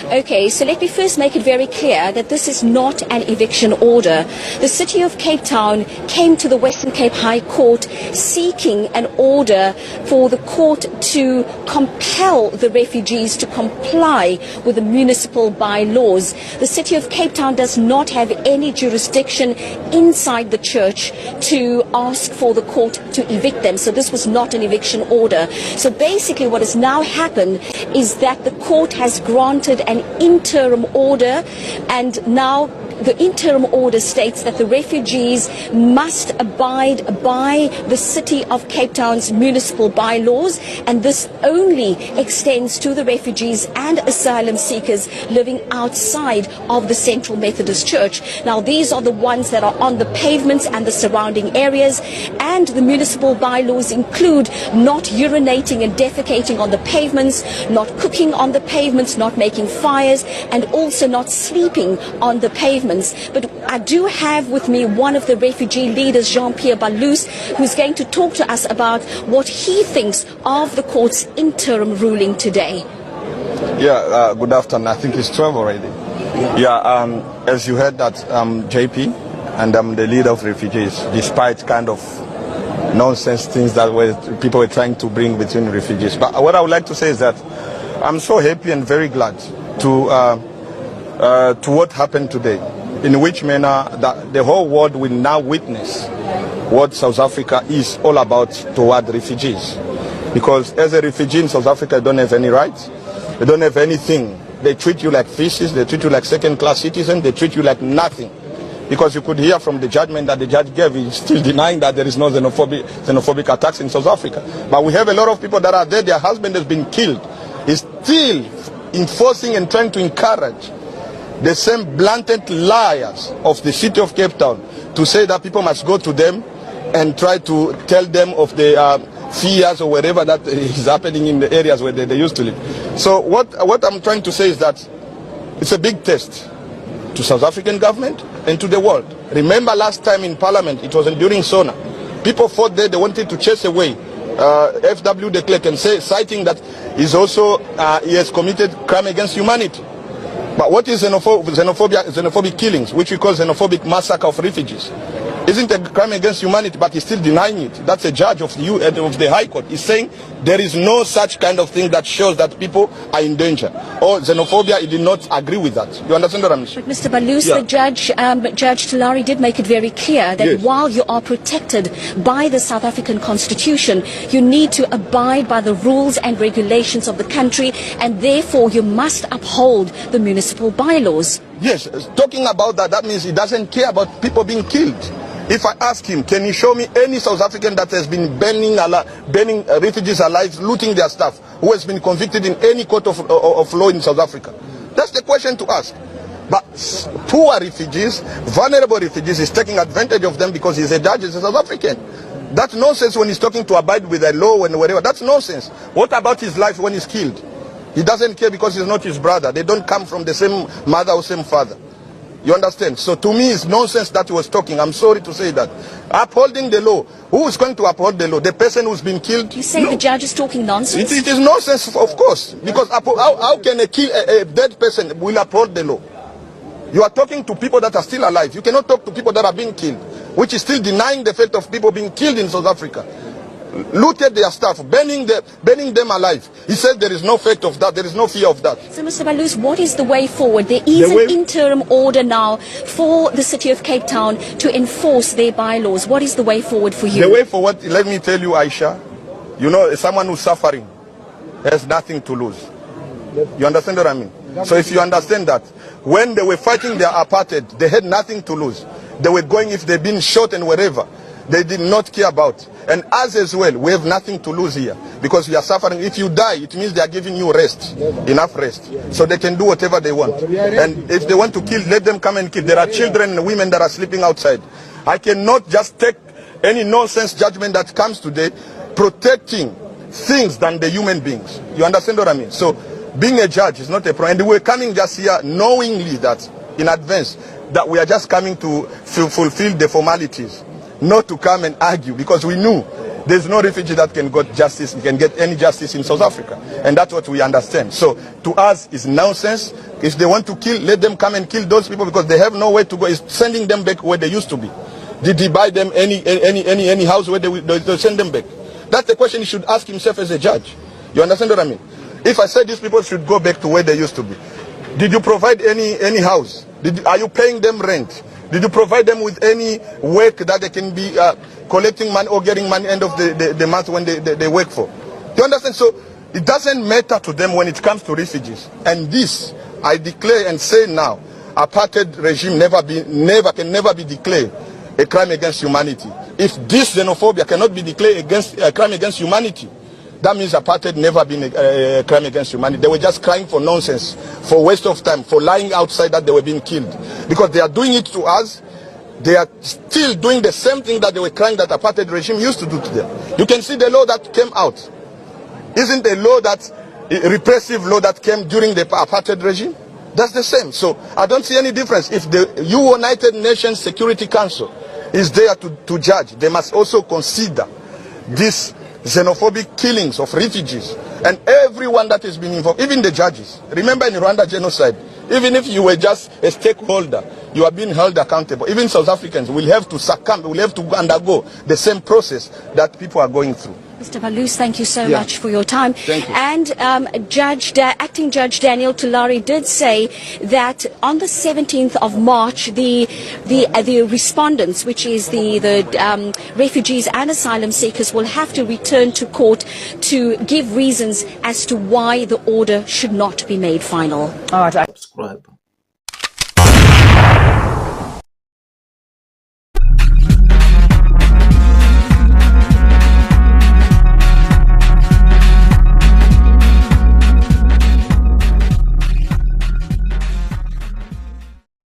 Okay, so let me first make it very clear that this is not an eviction order. The City of Cape Town came to the Western Cape High Court seeking an order for the court to compel the refugees to comply with the municipal bylaws. The City of Cape Town does not have any jurisdiction inside the church to ask for the court to evict them. So this was not an eviction order. So basically what has now happened is that the court has granted an interim order, and now the interim order states that the refugees must abide by the City of Cape Town's municipal bylaws, and this only extends to the refugees and asylum seekers living outside of the Central Methodist Church. Now, these are the ones that are on the pavements and the surrounding areas, and the municipal bylaws include not urinating and defecating on the pavements, not cooking on the pavements, not making fires, and also not sleeping on the pavements. But I do have with me one of the refugee leaders, Jean-Pierre Ballouz, who's going to talk to us about what he thinks of the court's interim ruling today. Yeah, good afternoon. I think it's 12 already. Yeah, as you heard that JP, and I'm the leader of refugees, despite kind of nonsense things that people were trying to bring between refugees. But what I would like to say is that I'm so happy and very glad to what happened today, in which manner that the whole world will now witness what South Africa is all about toward refugees. Because as a refugee in South Africa, you don't have any rights, you don't have anything. They treat you like fishes, they treat you like second-class citizens, they treat you like nothing. Because you could hear from the judgment that the judge gave, he's still denying that there is no xenophobic attacks in South Africa. But we have a lot of people that are there, their husband has been killed. He's still enforcing and trying to encourage the same blatant liars of the City of Cape Town to say that people must go to them and try to tell them of the fears or whatever that is happening in the areas where they used to live. So what I'm trying to say is that it's a big test to South African government and to the world. Remember last time in Parliament, it was during SONA. People fought there, they wanted to chase away F.W. de Klerk and citing that he has committed crime against humanity. But what is xenophobic killings, which we call xenophobic massacre of refugees? Isn't a crime against humanity, but he's still denying it. That's a judge of the High Court. He's saying there is no such kind of thing that shows that people are in danger. Or xenophobia, he did not agree with that. You understand what I'm saying? But Mr. Ballouz, yeah. the Judge Tulari did make it very clear that yes, while you are protected by the South African Constitution, you need to abide by the rules and regulations of the country, and therefore you must uphold the municipal bylaws. Yes, talking about that, that means he doesn't care about people being killed. If I ask him, can he show me any South African that has been burning refugees alive, looting their stuff, who has been convicted in any court of law in South Africa? That's the question to ask. But poor refugees, vulnerable refugees, is taking advantage of them because he's a judge, he's a South African. That's nonsense when he's talking to abide with the law and whatever. That's nonsense. What about his life when he's killed? He doesn't care because he's not his brother. They don't come from the same mother or same father. You understand? So to me, it's nonsense that he was talking. I'm sorry to say that. Upholding the law. Who is going to uphold the law? The person who's been killed? You say no. The judge is talking nonsense? It is nonsense, of course. Because how can a dead person will uphold the law? You are talking to people that are still alive. You cannot talk to people that are being killed, which is still denying the fact of people being killed in South Africa. Looted their stuff, burning them alive. He said there is no fact of that, there is no fear of that. So Mr. Ballouz, what is the way forward? There is an interim order now for the City of Cape Town to enforce their bylaws. What is the way forward for you? The way forward, let me tell you, Aisha, you know, someone who's suffering has nothing to lose. You understand what I mean? So if you understand that, when they were fighting their apartheid, they had nothing to lose. They were going, if they've been shot and whatever, they did not care about. And us as well, we have nothing to lose here because we are suffering. If you die, it means they are giving you rest, enough rest, so they can do whatever they want. And if they want to kill, let them come and kill. There are children and women that are sleeping outside. I cannot just take any nonsense judgment that comes today protecting things than the human beings. You understand what I mean? So being a judge is not a problem. And we're coming just here knowingly that in advance that we are just coming to fulfill the formalities, not to come and argue, because we knew There's no refugee that can get justice, can get any justice in South Africa. And that's what we understand. So to us, it's nonsense. If they want to kill, let them come and kill those people because they have nowhere to go. It's sending them back where they used to be. Did he buy them any house where they send them back? That's the question he should ask himself as a judge. You understand what I mean? If I said these people should go back to where they used to be, did you provide any house? Are you paying them rent? Did you provide them with any work that they can be collecting money or getting money end of the month when they work for? Do you understand? So it doesn't matter to them when it comes to refugees. And this, I declare and say now, apartheid regime can never be declared a crime against humanity. If this xenophobia cannot be declared against a crime against humanity, that means apartheid never been a crime against humanity. They were just crying for nonsense, for waste of time, for lying outside that they were being killed. Because they are doing it to us, they are still doing the same thing that they were crying that apartheid regime used to do to them. You can see the law that came out. Isn't the law that, a repressive law that came during the apartheid regime? That's the same. So I don't see any difference. If the United Nations Security Council is there to judge, they must also consider this xenophobic killings of refugees and everyone that has been involved, even the judges. Remember in Rwanda genocide, even if you were just a stakeholder, you are being held accountable. Even South Africans will have to succumb, will have to undergo the same process that people are going through. Mr. Balloose, thank you so much for your time. Thank you. And Acting Judge Daniel Tulare did say that on the 17th of March, the respondents, which is the refugees and asylum seekers, will have to return to court to give reasons as to why the order should not be made final. All right.